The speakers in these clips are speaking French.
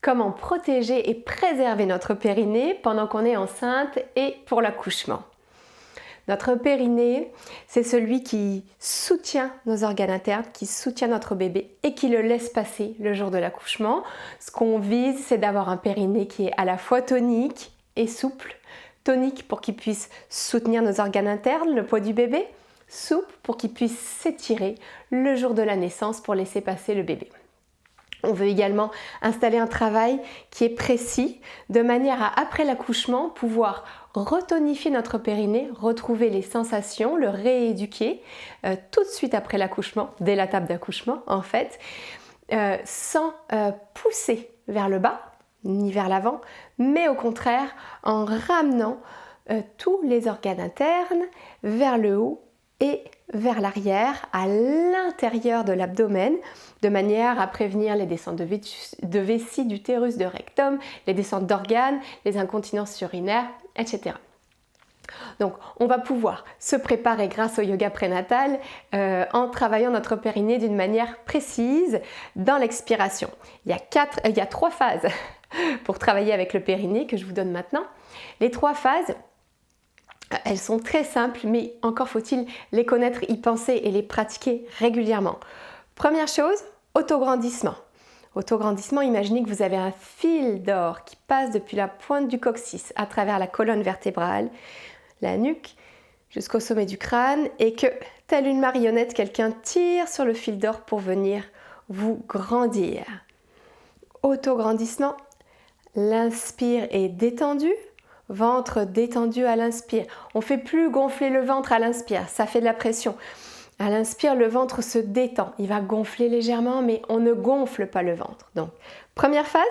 Comment protéger et préserver notre périnée pendant qu'on est enceinte et pour l'accouchement. Notre périnée, c'est celui qui soutient nos organes internes, qui soutient notre bébé et qui le laisse passer le jour de l'accouchement. Ce qu'on vise, c'est d'avoir un périnée qui est à la fois tonique et souple. Tonique pour qu'il puisse soutenir nos organes internes, le poids du bébé. Souple pour qu'il puisse s'étirer le jour de la naissance pour laisser passer le bébé. On veut également installer un travail qui est précis, de manière à, après l'accouchement, pouvoir retonifier notre périnée, retrouver les sensations, le rééduquer tout de suite après l'accouchement, dès la table d'accouchement en fait, sans pousser vers le bas, ni vers l'avant, mais au contraire en ramenant tous les organes internes vers le haut et vers l'arrière, à l'intérieur de l'abdomen, de manière à prévenir les descentes de vessie, d'utérus, de rectum, les descentes d'organes, les incontinences urinaires, etc. Donc, on va pouvoir se préparer grâce au yoga prénatal en travaillant notre périnée d'une manière précise dans l'expiration. Il y a 3 phases pour travailler avec le périnée que je vous donne maintenant. Les 3 phases, elles sont très simples, mais encore faut-il les connaître, y penser et les pratiquer régulièrement. Première chose, autograndissement. Autograndissement, imaginez que vous avez un fil d'or qui passe depuis la pointe du coccyx à travers la colonne vertébrale, la nuque, jusqu'au sommet du crâne et que, telle une marionnette, quelqu'un tire sur le fil d'or pour venir vous grandir. Autograndissement, l'inspire est détendu. Ventre détendu à l'inspire. On ne fait plus gonfler le ventre à l'inspire, ça fait de la pression. À l'inspire, le ventre se détend. Il va gonfler légèrement, mais on ne gonfle pas le ventre. Donc, première phase,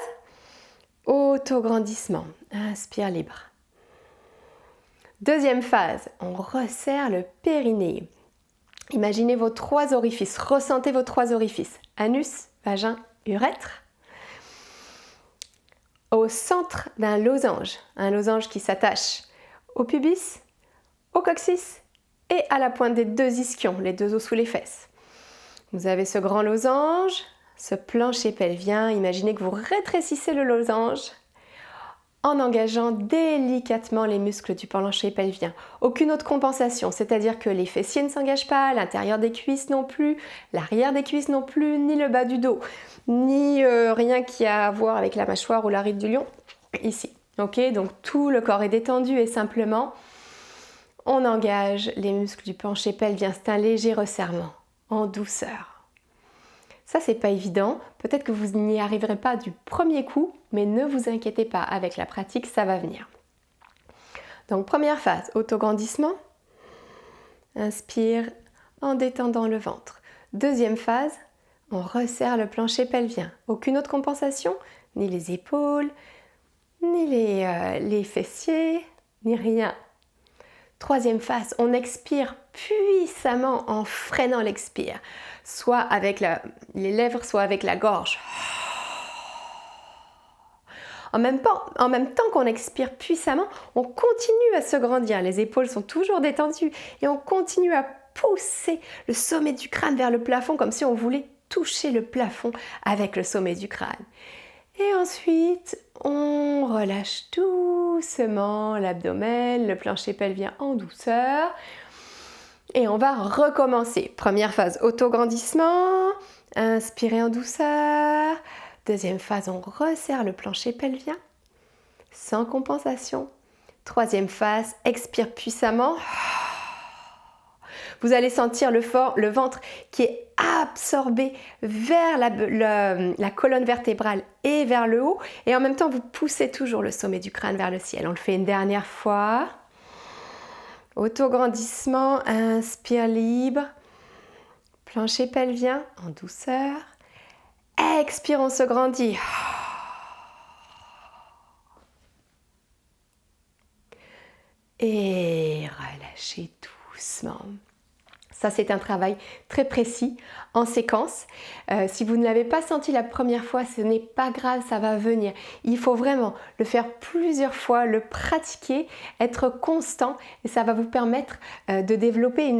autograndissement. Inspire libre. Deuxième phase, on resserre le périnée. Imaginez vos 3 orifices, ressentez vos 3 orifices. Anus, vagin, urètre. Au centre d'un losange, un losange qui s'attache au pubis, au coccyx et à la pointe des 2 ischions, les 2 os sous les fesses. Vous avez ce grand losange, ce plancher pelvien, imaginez que vous rétrécissez le losange en engageant délicatement les muscles du plancher pelvien. Aucune autre compensation, c'est-à-dire que les fessiers ne s'engagent pas, l'intérieur des cuisses non plus, l'arrière des cuisses non plus, ni le bas du dos, ni rien qui a à voir avec la mâchoire ou la ride du lion, ici. Ok, donc tout le corps est détendu et simplement, on engage les muscles du plancher pelvien. C'est un léger resserrement, en douceur. Ça, c'est pas évident. Peut-être que vous n'y arriverez pas du premier coup, mais ne vous inquiétez pas, avec la pratique, ça va venir. Donc, première phase, autograndissement. Inspire en détendant le ventre. Deuxième phase, on resserre le plancher pelvien. Aucune autre compensation, ni les épaules, ni les fessiers, ni rien. Troisième phase, on expire puissamment en freinant l'expire, soit avec les lèvres, soit avec la gorge. En même temps qu'on expire puissamment, on continue à se grandir. Les épaules sont toujours détendues et on continue à pousser le sommet du crâne vers le plafond comme si on voulait toucher le plafond avec le sommet du crâne. Et ensuite, on relâche doucement l'abdomen, le plancher pelvien en douceur. Et on va recommencer. Première phase, autograndissement. Inspirez en douceur. Deuxième phase, on resserre le plancher pelvien sans compensation. Troisième phase, expire puissamment. Vous allez sentir le ventre qui est absorbé vers la colonne vertébrale et vers le haut. Et en même temps, vous poussez toujours le sommet du crâne vers le ciel. On le fait une dernière fois. Autograndissement, inspire libre. Plancher pelvien en douceur. Expire, on se grandit. Et relâchez doucement. Ça, c'est un travail très précis, en séquence. Si vous ne l'avez pas senti la première fois, ce n'est pas grave, ça va venir. Il faut vraiment le faire plusieurs fois, le pratiquer, être constant et ça va vous permettre de développer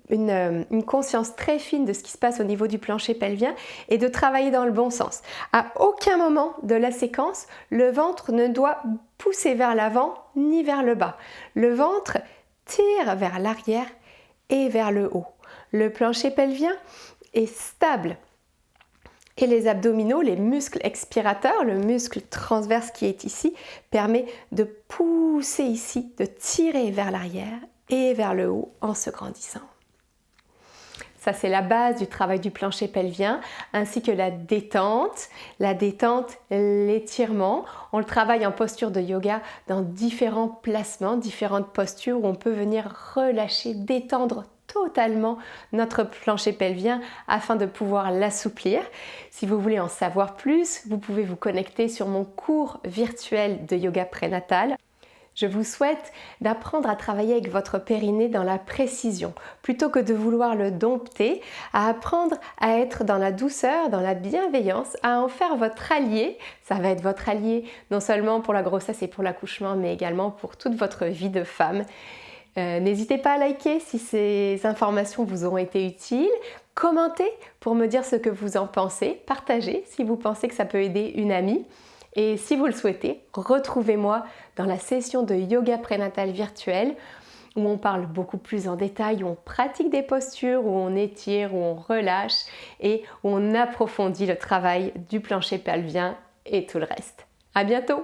une conscience très fine de ce qui se passe au niveau du plancher pelvien et de travailler dans le bon sens. À aucun moment de la séquence, le ventre ne doit pousser vers l'avant ni vers le bas. Le ventre tire vers l'arrière et vers le haut. Le plancher pelvien est stable. Et les abdominaux, les muscles expirateurs, le muscle transverse qui est ici, permet de pousser ici, de tirer vers l'arrière et vers le haut en se grandissant. Ça, c'est la base du travail du plancher pelvien, ainsi que la détente, l'étirement. On le travaille en posture de yoga dans différents placements, différentes postures où on peut venir relâcher, détendre totalement notre plancher pelvien afin de pouvoir l'assouplir. Si vous voulez en savoir plus, vous pouvez vous connecter sur mon cours virtuel de yoga prénatal. Je vous souhaite d'apprendre à travailler avec votre périnée dans la précision, plutôt que de vouloir le dompter, à apprendre à être dans la douceur, dans la bienveillance, à en faire votre allié. Ça va être votre allié non seulement pour la grossesse et pour l'accouchement, mais également pour toute votre vie de femme. N'hésitez pas à liker si ces informations vous ont été utiles. Commentez pour me dire ce que vous en pensez. Partagez si vous pensez que ça peut aider une amie. Et si vous le souhaitez, retrouvez-moi dans la session de yoga prénatal virtuel où on parle beaucoup plus en détail, où on pratique des postures, où on étire, où on relâche et où on approfondit le travail du plancher pelvien et tout le reste. À bientôt!